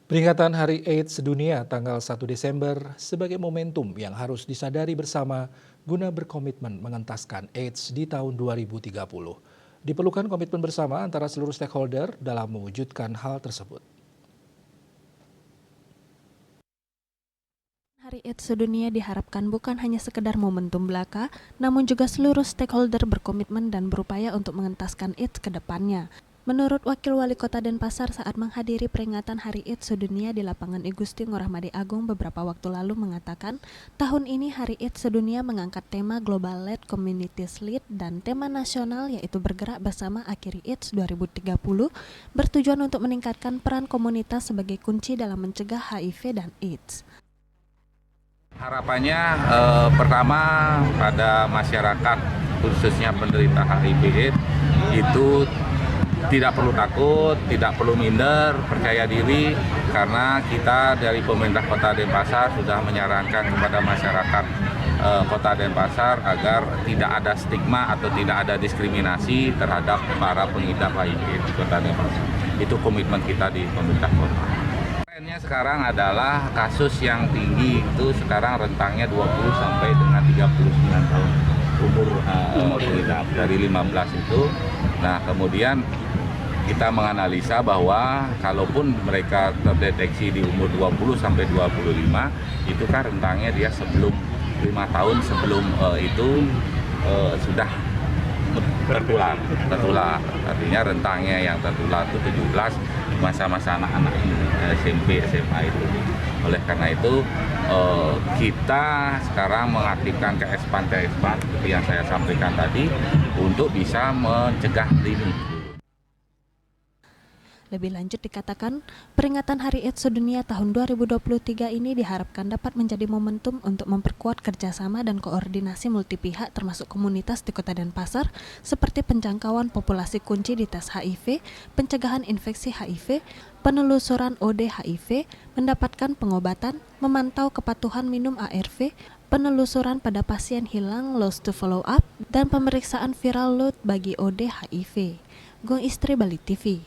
Peringatan Hari AIDS Sedunia tanggal 1 Desember sebagai momentum yang harus disadari bersama guna berkomitmen mengentaskan AIDS di tahun 2030. Diperlukan komitmen bersama antara seluruh stakeholder dalam mewujudkan hal tersebut. Hari AIDS Sedunia diharapkan bukan hanya sekedar momentum belaka, namun juga seluruh stakeholder berkomitmen dan berupaya untuk mengentaskan AIDS ke depannya. Menurut Wakil Wali Kota Denpasar saat menghadiri peringatan Hari AIDS Sedunia di lapangan I Gusti Ngurah Madi Agung beberapa waktu lalu mengatakan, tahun ini Hari AIDS Sedunia mengangkat tema Global Led Communities Lead dan tema nasional yaitu bergerak bersama akhiri AIDS 2030 bertujuan untuk meningkatkan peran komunitas sebagai kunci dalam mencegah HIV dan AIDS. Harapannya pertama pada masyarakat khususnya penderita HIV itu tidak perlu takut, tidak perlu minder, percaya diri karena kita dari pemerintah Kota Denpasar sudah menyarankan kepada masyarakat Kota Denpasar agar tidak ada stigma atau tidak ada diskriminasi terhadap para pengidap HIV di Kota Denpasar. Itu komitmen kita di pemerintah kota. Trennya sekarang adalah kasus yang tinggi itu sekarang rentangnya 20 sampai dengan 39 tahun umur pengidap dari 15 itu. Nah, kemudian kita menganalisa bahwa kalaupun mereka terdeteksi di umur 20 sampai 25 itu kan rentangnya dia sebelum 5 tahun sebelum itu sudah tertular. Artinya rentangnya yang tertular itu 17 masa-masa anak-anak ini SMP, SMA itu. Oleh karena itu kita sekarang mengaktifkan KSPAN seperti yang saya sampaikan tadi untuk bisa mencegah dini. Lebih lanjut dikatakan, peringatan Hari AIDS Sedunia tahun 2023 ini diharapkan dapat menjadi momentum untuk memperkuat kerjasama dan koordinasi multipihak termasuk komunitas di Kota Denpasar seperti penjangkauan populasi kunci di tes HIV, pencegahan infeksi HIV, penelusuran OD HIV, mendapatkan pengobatan, memantau kepatuhan minum ARV, penelusuran pada pasien hilang lost to follow up, dan pemeriksaan viral load bagi OD HIV. Gong Istri Bali TV.